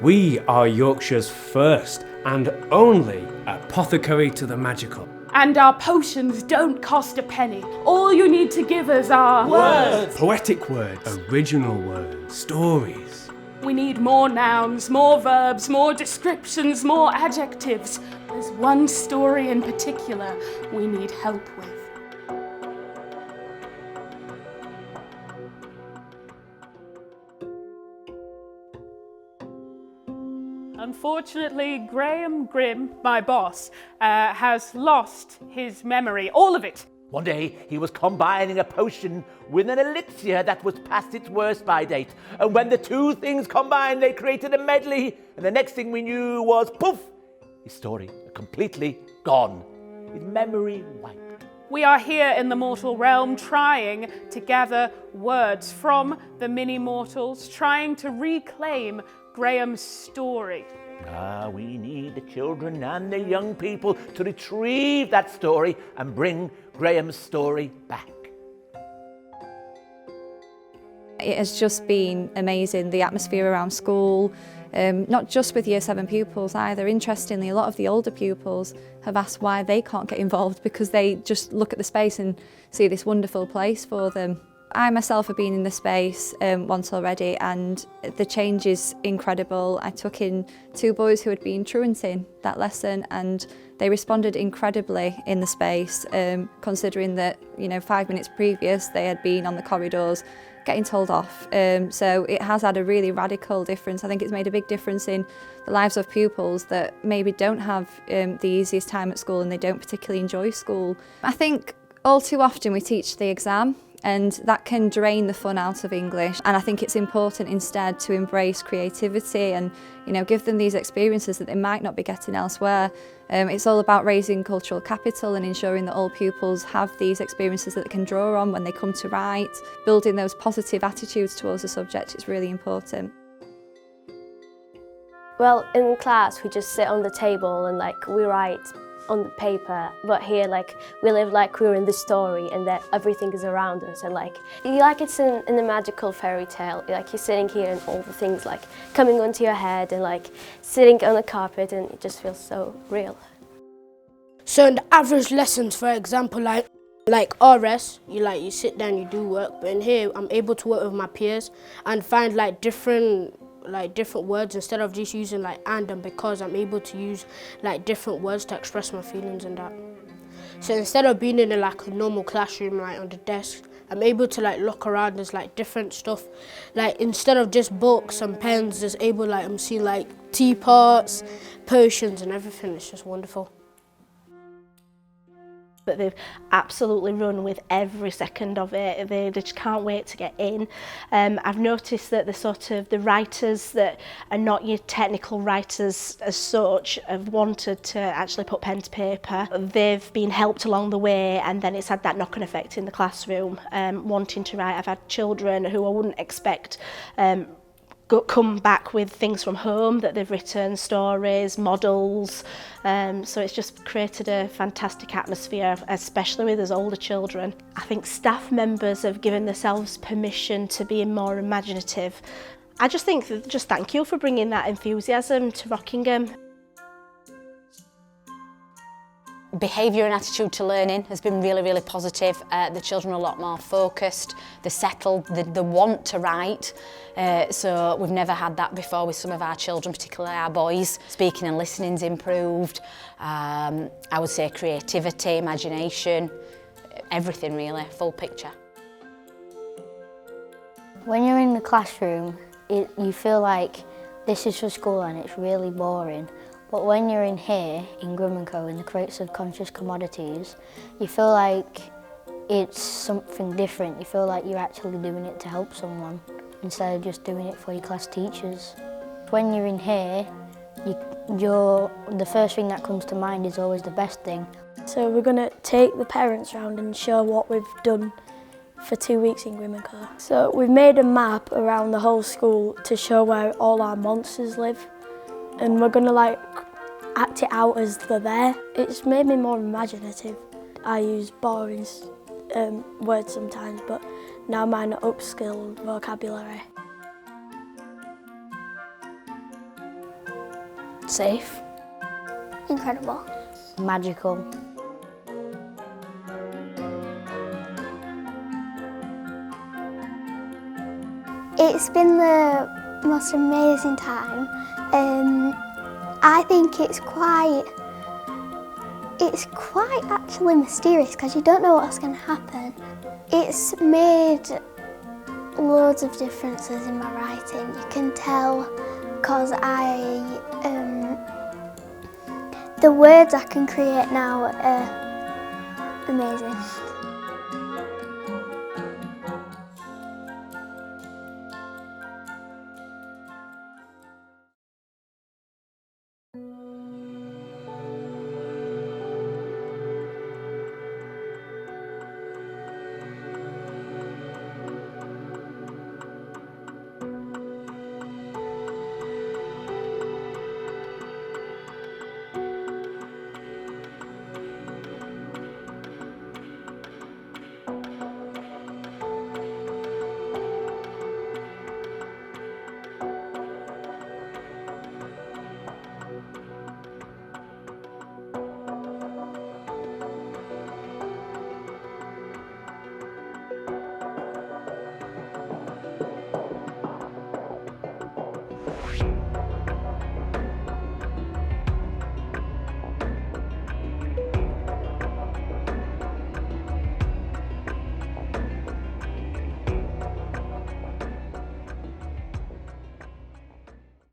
We are Yorkshire's first and only apothecary to the magical. And our potions don't cost a penny. All you need to give us are words. Poetic words, original words, stories. We need more nouns, more verbs, more descriptions, more adjectives. There's one story in particular we need help with. Unfortunately, Graham Grimm, my boss, has lost his memory, all of it. One day he was combining a potion with an elixir that was past its worst by date. And when the two things combined, they created a medley. And the next thing we knew was, poof, his story completely gone. His memory wiped. We are here in the mortal realm trying to gather words from the mini-mortals, trying to reclaim Graham's story. We need the children and the young people to retrieve that story and bring Graham's story back. It has just been amazing, the atmosphere around school, not just with Year 7 pupils either. Interestingly, a lot of the older pupils have asked why they can't get involved because they just look at the space and see this wonderful place for them. I myself have been in the space once already and the change is incredible. I took in 2 boys who had been truanting that lesson and they responded incredibly in the space, considering that 5 minutes previous they had been on the corridors getting told off. So it has had a really radical difference. I think it's made a big difference in the lives of pupils that maybe don't have the easiest time at school and they don't particularly enjoy school. I think all too often we teach the exam and that can drain the fun out of English, and I think it's important instead to embrace creativity and give them these experiences that they might not be getting elsewhere. It's all about raising cultural capital and ensuring that all pupils have these experiences that they can draw on when they come to write. Building those positive attitudes towards the subject is really important. Well, in class we just sit on the table and we write on the paper, but here we live like we're in the story and that everything is around us and it's in a magical fairy tale. You're sitting here and all the things coming onto your head and sitting on the carpet, and it just feels so real. So in the average lessons, for example, like RS, you sit down, you do work, but in here I'm able to work with my peers and find different words instead of just using and because. I'm able to use different words to express my feelings and that. So instead of being in a normal classroom on the desk, I'm able to look around. There's different stuff. Instead of just books and pens, there's able I'm seeing teapots, potions and everything. It's just wonderful. But they've absolutely run with every second of it. They just can't wait to get in. I've noticed that the writers that are not your technical writers as such have wanted to actually put pen to paper. They've been helped along the way, and then it's had that knock-on effect in the classroom, wanting to write. I've had children who I wouldn't expect come back with things from home that they've written, stories, models. So it's just created a fantastic atmosphere, especially with us older children. I think staff members have given themselves permission to be more imaginative. I just think, thank you for bringing that enthusiasm to Rockingham. Behaviour and attitude to learning has been really, really positive. The children are a lot more focused, they're settled, they want to write. So we've never had that before with some of our children, particularly our boys. Speaking and listening's improved. I would say creativity, imagination, everything really, full picture. When you're in the classroom, you feel like this is for school and it's really boring. But when you're in here, in Grimm Co, in the crates of conscious commodities, you feel like it's something different. You feel like you're actually doing it to help someone instead of just doing it for your class teachers. When you're in here, the first thing that comes to mind is always the best thing. So we're going to take the parents round and show what we've done for 2 weeks in Grimm Co. So we've made a map around the whole school to show where all our monsters live. And we're going to act it out as they're there. It's made me more imaginative. I use boring words sometimes, but now mine are upskilled vocabulary. Safe. Incredible. Magical. It's been the most amazing time. I think it's quite actually mysterious because you don't know what's going to happen. It's made loads of differences in my writing. You can tell because the words I can create now are amazing.